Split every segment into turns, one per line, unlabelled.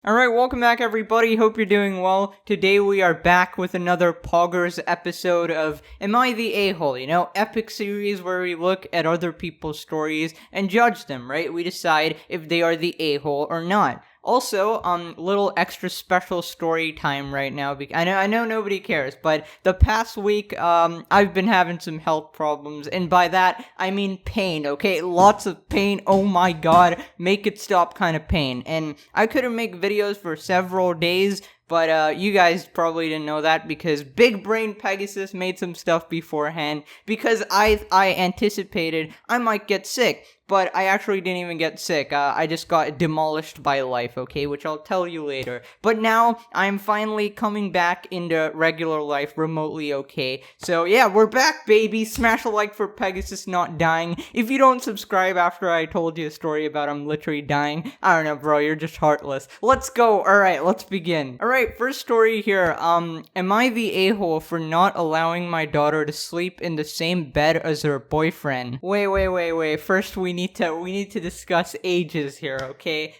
Alright, welcome back everybody, hope you're doing well. Today we are back with another Poggers episode of Am I the A-Hole? You know, epic series where we look at other people's stories and judge them, right? We decide if they are the A-Hole or not. Also, little extra special story time right now. I know nobody cares, but the past week, I've been having some health problems, and by that, I mean pain, okay? Lots of pain, oh my god, make it stop kind of pain. And I couldn't make videos for several days, but you guys probably didn't know that because Big Brain Pegasus made some stuff beforehand because I anticipated I might get sick. But I actually didn't even get sick. I just got demolished by life, okay? Which I'll tell you later. But now, I'm finally coming back into regular life remotely, okay? So yeah, we're back, baby! Smash a like for Pegasus not dying. If you don't subscribe after I told you a story about him literally dying, I don't know, bro, you're just heartless. Let's go! Alright, let's begin. Alright, first story here. Am I the a-hole for not allowing my daughter to sleep in the same bed as her boyfriend? Wait. First, we need to discuss ages here, okay?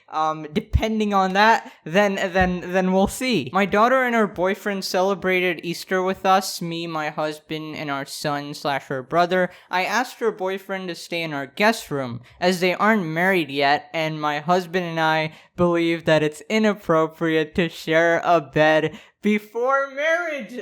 Depending on that, then we'll see. My daughter and her boyfriend celebrated Easter with us, me, my husband, and our son / her brother. I asked her boyfriend to stay in our guest room, as they aren't married yet, and my husband and I believe that it's inappropriate to share a bed before marriage.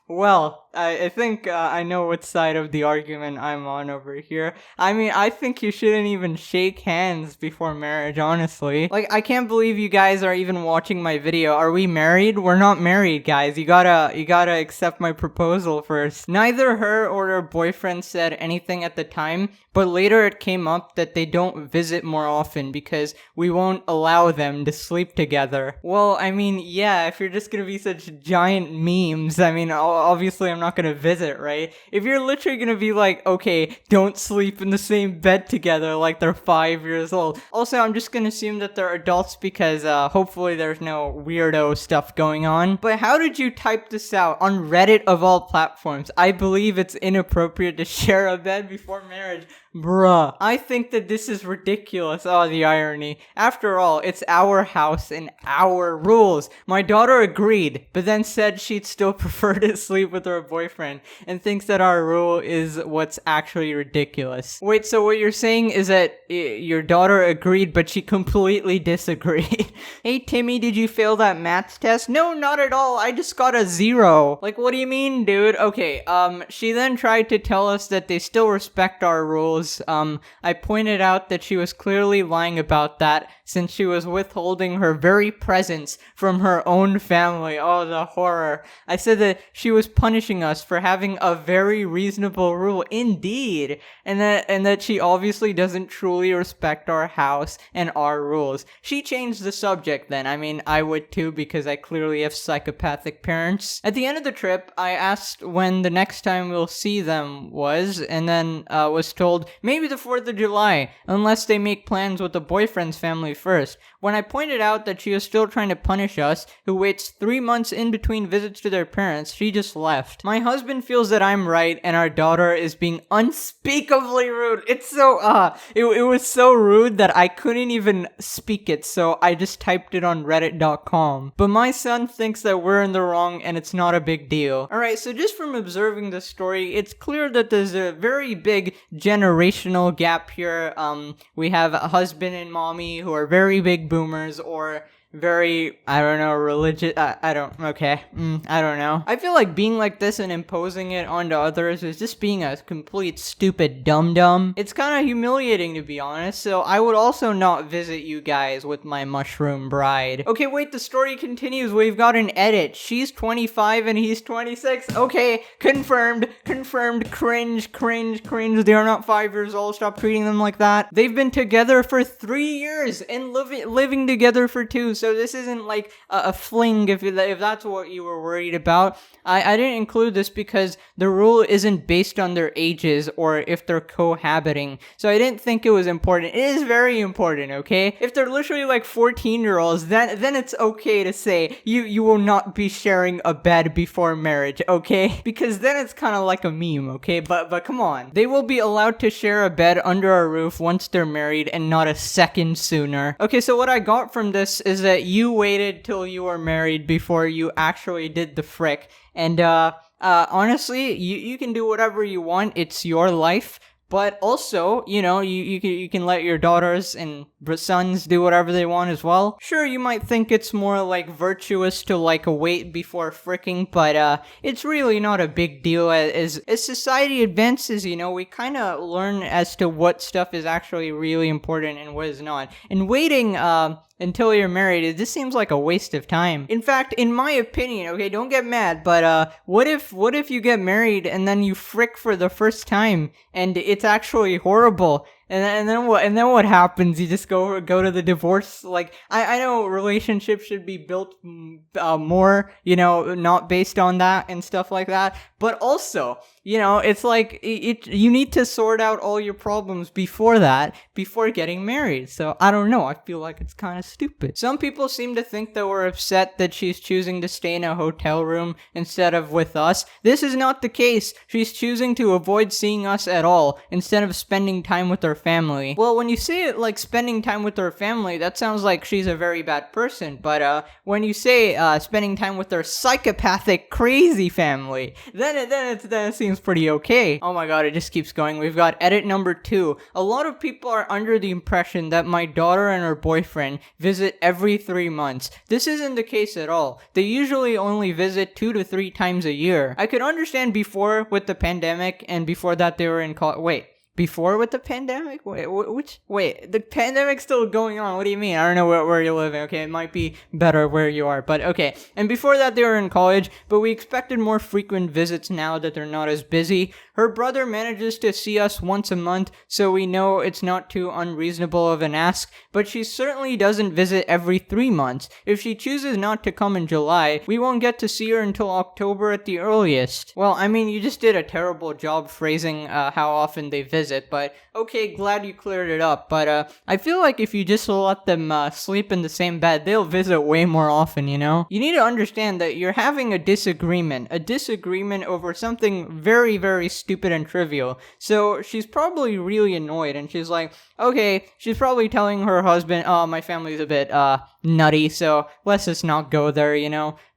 Well, I think I know what side of the argument I'm on over here. I mean, I think you shouldn't even shake hands before marriage, honestly. Like, I can't believe you guys are even watching my video. Are we married? We're not married, guys. You gotta accept my proposal first. Neither her or her boyfriend said anything at the time, but later it came up that they don't visit more often because we won't allow them to sleep together. Well, I mean, yeah, if you're just gonna be such giant memes, I mean, obviously I'm not gonna visit, right? If you're literally gonna be like, okay, don't sleep in the same bed together like they're 5 years old. Also, I'm just gonna assume that they're adults because hopefully there's no weirdo stuff going on. But how did you type this out? On Reddit of all platforms. I believe it's inappropriate to share a bed before marriage. Bruh. I think that this is ridiculous. Oh, the irony. After all, it's our house and our rules. My daughter agreed, but then said she'd still prefer to sleep with her boyfriend and thinks that our rule is what's actually ridiculous. Wait, so what you're saying is that your daughter agreed, but she completely disagreed? Hey, Timmy, did you fail that maths test? No, not at all. I just got a 0. Like, what do you mean, dude? Okay, she then tried to tell us that they still respect our rules. I pointed out that she was clearly lying about that since she was withholding her very presence from her own family. Oh, the horror. I said that she was punishing us for having a very reasonable rule indeed, and that she obviously doesn't truly respect our house and our rules. She changed the subject then. I mean, I would too because I clearly have psychopathic parents. At the end of the trip, I asked when the next time we'll see them was, and then was told maybe the 4th of July, unless they make plans with the boyfriend's family first. When I pointed out that she was still trying to punish us, who waits 3 months in between visits to their parents, she just left. My husband feels that I'm right and our daughter is being unspeakably rude. It's so, it was so rude that I couldn't even speak it, so I just typed it on reddit.com. But my son thinks that we're in the wrong and it's not a big deal. Alright, so just from observing the story, it's clear that there's a very big generational gap here. We have a husband and mommy who are very big boomers or very, I don't know, religious, I don't know. I feel like being like this and imposing it onto others is just being a complete stupid dum-dum. It's kind of humiliating to be honest, so I would also not visit you guys with my mushroom bride. Okay, wait, the story continues. We've got an edit. She's 25 and he's 26. Okay, confirmed, cringe. They are not 5 years old. Stop treating them like that. They've been together for 3 years and living together for 2. So this isn't like a fling if that's what you were worried about. I didn't include this because the rule isn't based on their ages or if they're cohabiting. So I didn't think it was important. It is very important, okay? If they're literally like 14-year-olds, then it's okay to say you will not be sharing a bed before marriage, okay? Because then it's kind of like a meme, okay? But come on. They will be allowed to share a bed under our roof once they're married and not a second sooner. Okay, so what I got from this is that that you waited till you were married before you actually did the frick. And honestly, you can do whatever you want. It's your life. But also, you can let your daughters and sons do whatever they want as well. Sure, you might think it's more like virtuous to like wait before fricking, but it's really not a big deal. As society advances, we kind of learn as to what stuff is actually really important and what is not. And waiting until you're married, this seems like a waste of time. In fact, in my opinion, okay, don't get mad, but what if you get married and then you frick for the first time and it's actually horrible? And then what happens? You just go to the divorce. Like, I know relationships should be built more, not based on that and stuff like that. But also, it's like you need to sort out all your problems before getting married. So I don't know. I feel like it's kind of stupid. Some people seem to think that we're upset that she's choosing to stay in a hotel room instead of with us. This is not the case. She's choosing to avoid seeing us at all instead of spending time with her family. Well, when you say it like spending time with her family, that sounds like she's a very bad person. But when you say spending time with her psychopathic, crazy family, then it seems pretty okay. Oh my god, it just keeps going. We've got edit number 2. A lot of people are under the impression that my daughter and her boyfriend visit every 3 months. This isn't the case at all. They usually only visit 2 to 3 times a year. I could understand before with the pandemic, and before that they were in before with the pandemic? Wait, the pandemic's still going on. What do you mean? I don't know where you're living. Okay, it might be better where you are, but okay. And before that, they were in college, but we expected more frequent visits now that they're not as busy. Her brother manages to see us once a month, so we know it's not too unreasonable of an ask, but she certainly doesn't visit every 3 months. If she chooses not to come in July, we won't get to see her until October at the earliest. Well, I mean, you just did a terrible job phrasing how often they visit. But okay, glad you cleared it up. But I feel like if you just let them sleep in the same bed, they'll visit way more often, You need to understand that you're having a disagreement over something very, very stupid and trivial. So she's probably really annoyed, and she's like, okay, she's probably telling her husband, oh, my family's a bit nutty, so let's just not go there,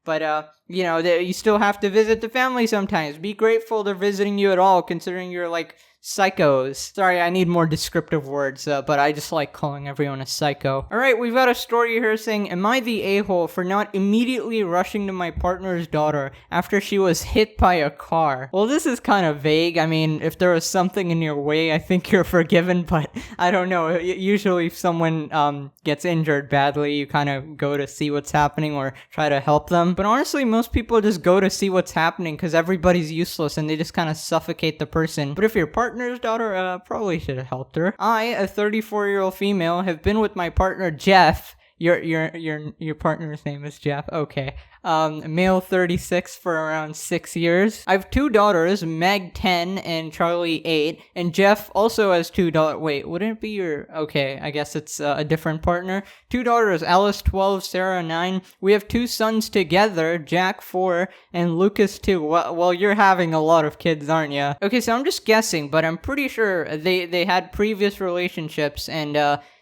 But, you still have to visit the family sometimes. Be grateful they're visiting you at all, considering you're, like, psychos. Sorry, I need more descriptive words, but I just like calling everyone a psycho. Alright, we've got a story here saying, am I the a-hole for not immediately rushing to my partner's daughter after she was hit by a car? Well, this is kind of vague. I mean, if there was something in your way, I think you're forgiven, but I don't know. Usually if someone gets injured badly, you kind of go to see what's happening or try to help them. But honestly, most people just go to see what's happening because everybody's useless and they just kind of suffocate the person. But if your partner's daughter probably should have helped her. I, a 34-year-old female, have been with my partner Jeff. Your partner's name is Jeff. Okay. Male 36 for around 6 years. I have 2 daughters, Meg 10 and Charlie 8, and Jeff also has 2 daughters. Wait, wouldn't it be your... Okay, I guess it's a different partner. 2 daughters, Alice 12, Sarah 9. We have 2 sons together, Jack 4 and Lucas 2. Well, you're having a lot of kids, aren't you? Okay, so I'm just guessing, but I'm pretty sure they had previous relationships, and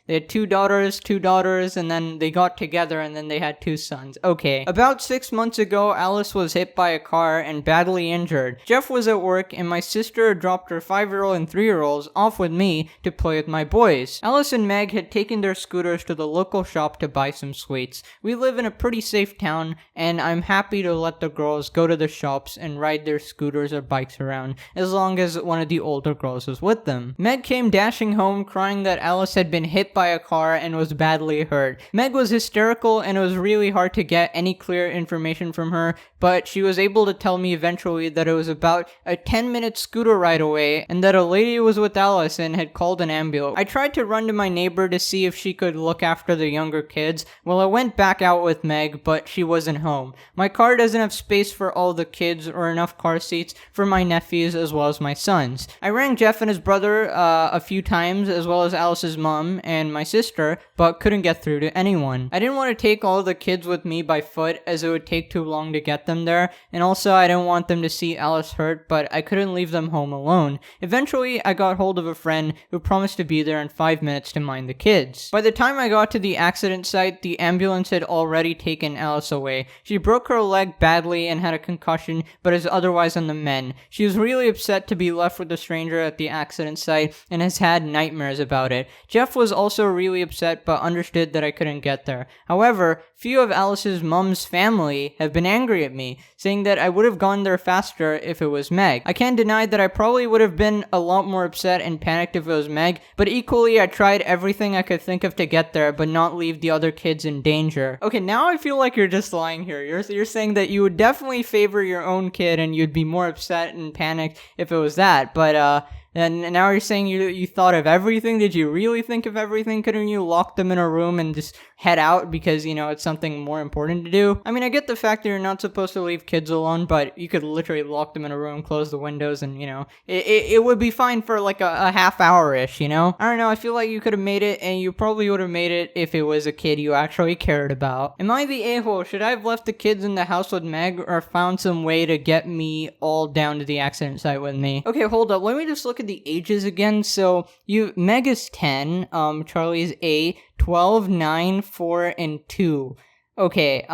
they had 2 daughters, and then they got together, and then they had 2 sons. Okay. About 6 months ago, Alice was hit by a car and badly injured. Jeff was at work, and my sister dropped her 5-year-old and 3-year-olds off with me to play with my boys. Alice and Meg had taken their scooters to the local shop to buy some sweets. We live in a pretty safe town, and I'm happy to let the girls go to the shops and ride their scooters or bikes around, as long as one of the older girls was with them. Meg came dashing home crying that Alice had been hit by a car and was badly hurt. Meg was hysterical, and it was really hard to get any clear information from her, but she was able to tell me eventually that it was about a 10-minute scooter ride away and that a lady was with Alice and had called an ambulance. I tried to run to my neighbor to see if she could look after the younger kids. Well, I went back out with Meg, but she wasn't home. My car doesn't have space for all the kids or enough car seats for my nephews as well as my sons. I rang Jeff and his brother a few times, as well as Alice's mom, and and my sister, but couldn't get through to anyone. I didn't want to take all the kids with me by foot as it would take too long to get them there, and also I didn't want them to see Alice hurt, but I couldn't leave them home alone. Eventually, I got hold of a friend who promised to be there in 5 minutes to mind the kids. By the time I got to the accident site, the ambulance had already taken Alice away. She broke her leg badly and had a concussion, but is otherwise on the mend. She was really upset to be left with a stranger at the accident site and has had nightmares about it. Jeff was also really upset but understood that I couldn't get there. However, few of Alice's mom's family have been angry at me, saying that I would have gone there faster if it was Meg. I can't deny that I probably would have been a lot more upset and panicked if it was Meg, but equally I tried everything I could think of to get there but not leave the other kids in danger. Okay, now I feel like you're just lying here. You're saying that you would definitely favor your own kid and you'd be more upset and panicked if it was that, but and now you're saying you thought of everything? Did you really think of everything? Couldn't you lock them in a room and just head out because, it's something more important to do? I mean, I get the fact that you're not supposed to leave kids alone, but you could literally lock them in a room, close the windows, and, it would be fine for like a half hour-ish, I don't know, I feel like you could have made it, and you probably would have made it if it was a kid you actually cared about. Am I the a-hole? Should I have left the kids in the house with Meg, or found some way to get me all down to the accident site with me? Okay, hold up, let me just look at the ages again. So Meg is 10, Charlie is 8, 12, 9, 4, and 2. Okay,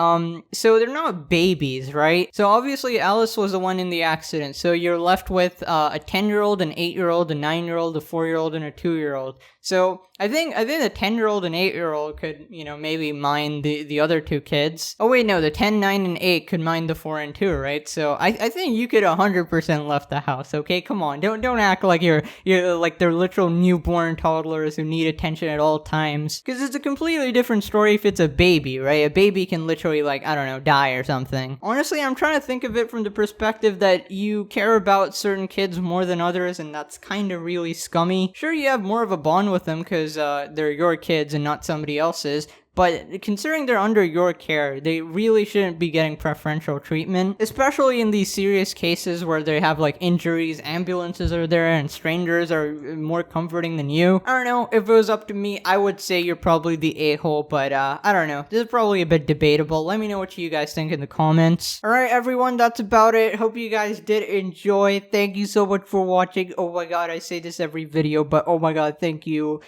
so they're not babies, right? So obviously Alice was the one in the accident, so you're left with a 10-year-old, an 8-year-old, a 9-year-old, a 4-year-old, and a 2-year-old. So I think the 10-year-old and 8-year-old could, maybe mind the other two kids. Oh wait, no, the 10, 9, and 8 could mind the 4 and 2, right? So I think you could 100% left the house, okay? Come on, don't act like you're like they're literal newborn toddlers who need attention at all times. Because it's a completely different story if it's a baby, right? A baby can literally, die or something. Honestly, I'm trying to think of it from the perspective that you care about certain kids more than others, and that's kind of really scummy. Sure, you have more of a bond with them because they're your kids and not somebody else's, but considering they're under your care, they really shouldn't be getting preferential treatment, especially in these serious cases where they have injuries, ambulances are there, and strangers are more comforting than you. I don't know, if it was up to me, I would say you're probably the a-hole, but I don't know, this is probably a bit debatable. Let me know what you guys think in the comments. Alright everyone, that's about it. Hope you guys did enjoy. Thank you so much for watching. Oh my god, I say this every video, but oh my god, thank you.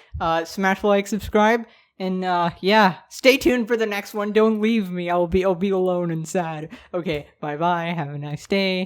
Smash like, subscribe. And, yeah, stay tuned for the next one. Don't leave me. I'll be alone and sad. Okay, bye-bye. Have a nice day.